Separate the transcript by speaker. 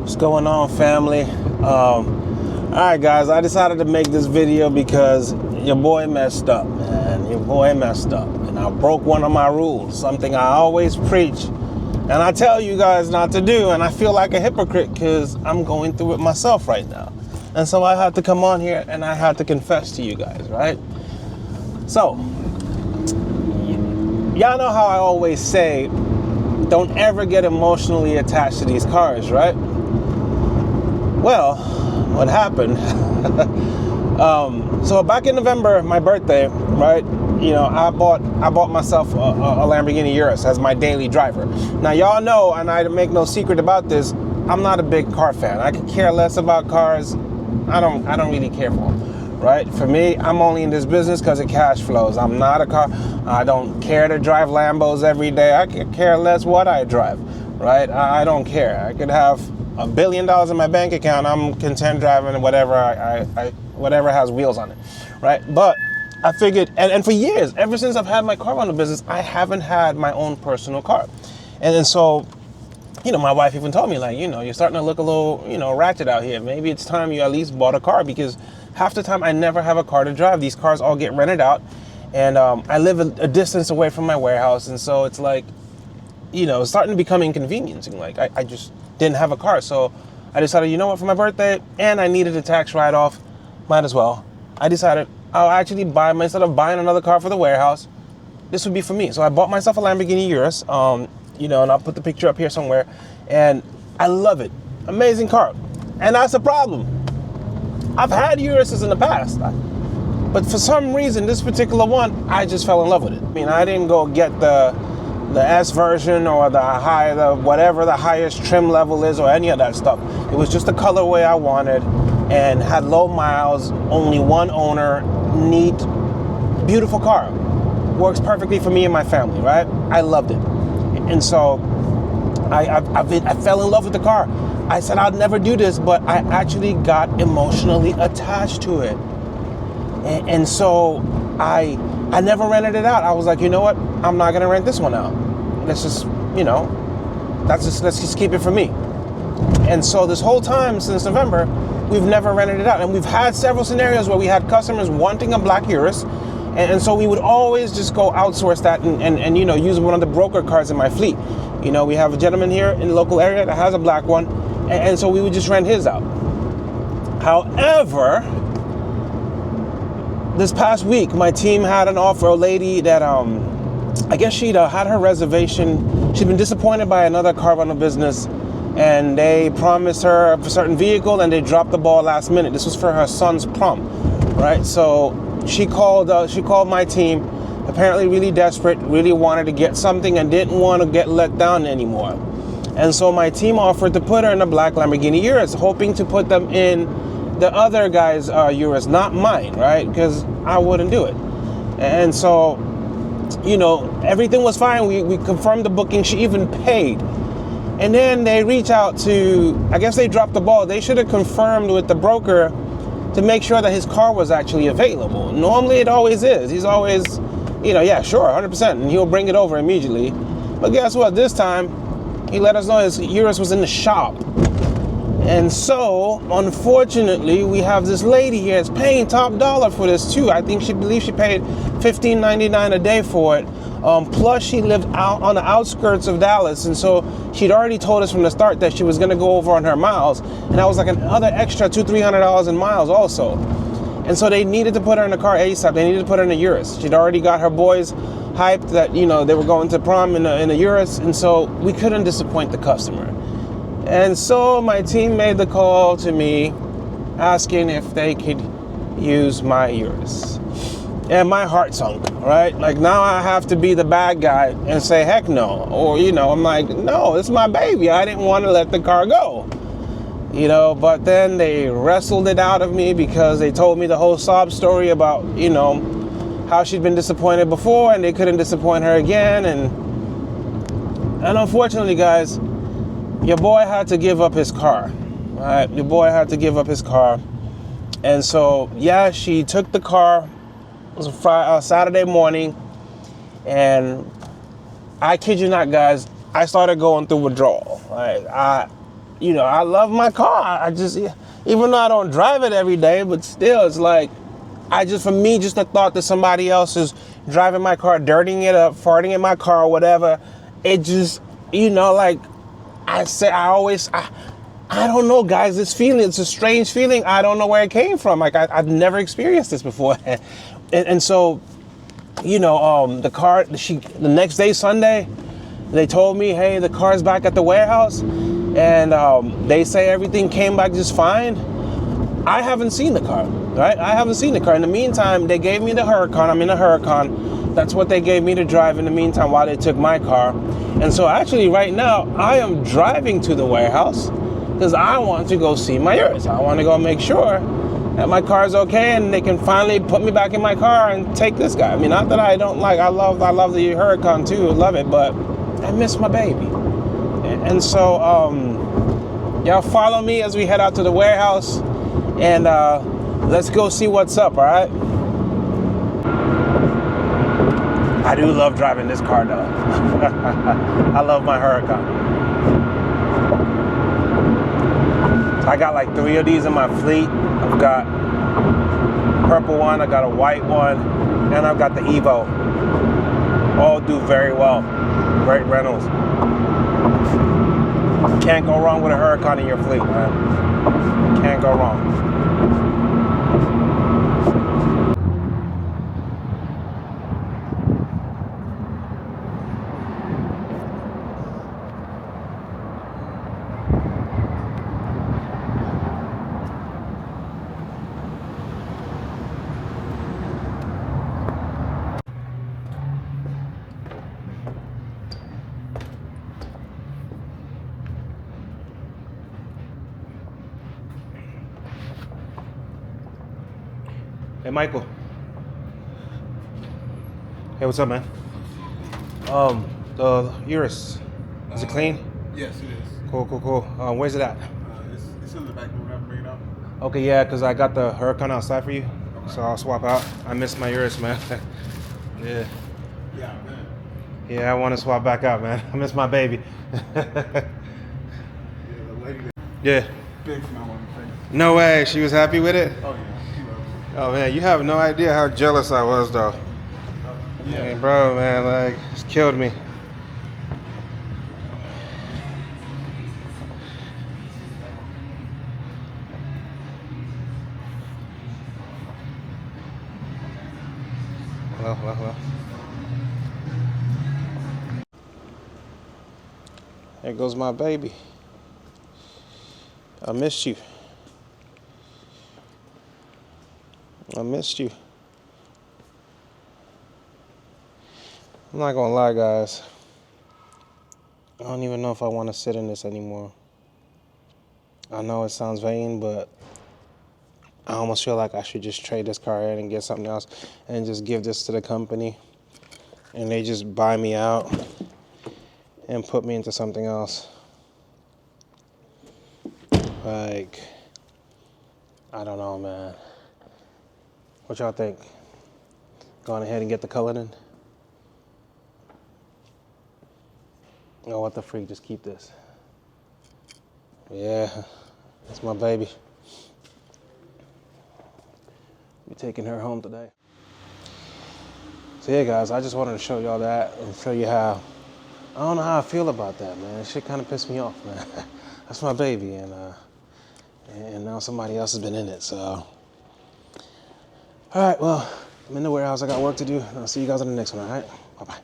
Speaker 1: What's going on, family? Alright guys, I decided to make this video because your boy messed up, man. Your boy messed up. And I broke one of my rules, something I always preach. And I tell you guys not to do, and I feel like a hypocrite because I'm going through it myself right now. And so I had to come on here and I had to confess to you guys, right? So, y'all know how I always say, don't ever get emotionally attached to these cars, right? Well, what happened? So back in November, my birthday, right? You know, I bought myself a Lamborghini Urus as my daily driver. Now, y'all know, and I make no secret about this, I'm not a big car fan. I could care less about cars. I don't really care for them, right? For me, I'm only in this business because it cash flows. I'm not a car. I don't care to drive Lambos every day. I could care less what I drive, right? I don't care. I could have $1 billion in my bank account. I'm content driving whatever whatever has wheels on it, right? But I figured, and for years, ever since I've had my car rental business, I haven't had my own personal car. And so, you know, my wife even told me, like, you know, you're starting to look a little, you know, ratchet out here. Maybe it's time you at least bought a car, because half the time I never have a car to drive. These cars all get rented out. And I live a distance away from my warehouse. And so it's like, you know, it's starting to become inconveniencing. Like, I just didn't have a car. So I decided, you know what, for my birthday, and I needed a tax write-off, might as well. I decided I'll actually instead of buying another car for the warehouse, this would be for me. So I bought myself a Lamborghini Urus, you know, and I'll put the picture up here somewhere. And I love it. Amazing car. And that's a problem. I've had Uruses in the past, but for some reason, this particular one, I just fell in love with it. I mean, I didn't go get the S version or whatever the highest trim level is or any of that stuff. It was just the colorway I wanted and had low miles, only one owner, neat, beautiful car. Works perfectly for me and my family, right? I loved it. And so I fell in love with the car. I said I'd never do this, but I actually got emotionally attached to it. And so I never rented it out. I was like, you know what? I'm not gonna rent this one out. Let's just, you know, let's just keep it for me. And so this whole time since November, we've never rented it out. And we've had several scenarios where we had customers wanting a black Urus. And so we would always just go outsource that and you know, use one of the broker cars in my fleet. You know, we have a gentleman here in the local area that has a black one. And so we would just rent his out. However, this past week, my team had an offer, a lady that, I guess she'd had her reservation. She'd been disappointed by another car rental business, and they promised her a certain vehicle, and they dropped the ball last minute. This was for her son's prom, right? So she called my team, apparently really desperate, really wanted to get something and didn't want to get let down anymore. And so my team offered to put her in a black Lamborghini Urus, hoping to put them in the other guy's Urus, not mine, right? Because I wouldn't do it. And so, you know, everything was fine. We confirmed the booking. She even paid. And then they reach out to, I guess they dropped the ball. They should have confirmed with the broker to make sure that his car was actually available. Normally it always is. He's always, you know, yeah, sure, 100%. And he'll bring it over immediately. But guess what? This time, he let us know his Urus was in the shop. And so, unfortunately, we have this lady here that's paying top dollar for this too. I think she believes she paid $15.99 a day for it. Plus, she lived out on the outskirts of Dallas, and so she'd already told us from the start that she was going to go over on her miles, and that was like another extra $200-300 in miles also. And so they needed to put her in the car ASAP. They needed to put her in a Urus. She'd already got her boys hyped that, you know, they were going to prom in a Urus, and so we couldn't disappoint the customer. And so my team made the call to me asking if they could use my Urus. And my heart sunk, right? Like, now I have to be the bad guy and say, heck no. Or, you know, I'm like, no, it's my baby. I didn't want to let the car go. You know, but then they wrestled it out of me because they told me the whole sob story about, you know, how she'd been disappointed before and they couldn't disappoint her again. And unfortunately, guys, your boy had to give up his car, right? Your boy had to give up his car. And so, yeah, she took the car. It was a Saturday morning. And I kid you not, guys, I started going through withdrawal. Like, you know, I love my car. I just, even though I don't drive it every day, but still, it's like, for me, just the thought that somebody else is driving my car, dirtying it up, farting in my car, or whatever, it just, you know, like, I don't know, guys, this feeling, it's a strange feeling. I don't know where it came from. Like, I've never experienced this before. and so, you know, the next day, Sunday, they told me, hey, the car's back at the warehouse, and they say everything came back just fine. I haven't seen the car, right? I haven't seen the car. In the meantime, they gave me the Huracan. I'm in a Huracan. That's what they gave me to drive in the meantime while they took my car. And so actually right now, I am driving to the warehouse because I want to go see my Urus. I want to go make sure that my car is okay and they can finally put me back in my car and take this guy. I mean, not that I don't like, I love the Huracan too, love it, but I miss my baby. And so, y'all follow me as we head out to the warehouse, and let's go see what's up, all right? I do love driving this car though. I love my Huracan. I got like 3 of these in my fleet. I've got a purple one, I got a white one, and I've got the Evo. All do very well. Great rentals. Can't go wrong with a Huracan in your fleet, man. Can't go wrong. Hey, Michael. Hey, what's up, man? The Urus, is it clean?
Speaker 2: Yes, it is.
Speaker 1: Cool. Where's it at?
Speaker 2: It's in the back room. I have to bring it out.
Speaker 1: Okay, yeah, because I got the Huracan outside for you, okay. So I'll swap out. I miss my Urus, man. Yeah.
Speaker 2: Yeah, man.
Speaker 1: Yeah, I want to swap back out, man. I miss my baby.
Speaker 2: Yeah, the lady that
Speaker 1: Yeah.
Speaker 2: big smile on her face.
Speaker 1: No way, she was happy with it?
Speaker 2: Oh, yeah. She loves it.
Speaker 1: Oh man, you have no idea how jealous I was though.
Speaker 2: Yeah.
Speaker 1: Hey, bro, man, like, it's killed me. Hello. There goes my baby. I missed you. I'm not gonna lie, guys. I don't even know if I want to sit in this anymore. I know it sounds vain, but I almost feel like I should just trade this car in and get something else and just give this to the company. And they just buy me out and put me into something else. Like, I don't know, man. What y'all think? Going ahead and get the Cullinan? Oh, what the freak, just keep this. Yeah, that's my baby. Be taking her home today. So yeah, guys, I just wanted to show y'all that and show you how, I don't know how I feel about that, man. It shit kind of pissed me off, man. That's my baby, and now somebody else has been in it, so. All right, well, I'm in the warehouse, I got work to do, and I'll see you guys on the next one, all right? Bye-bye.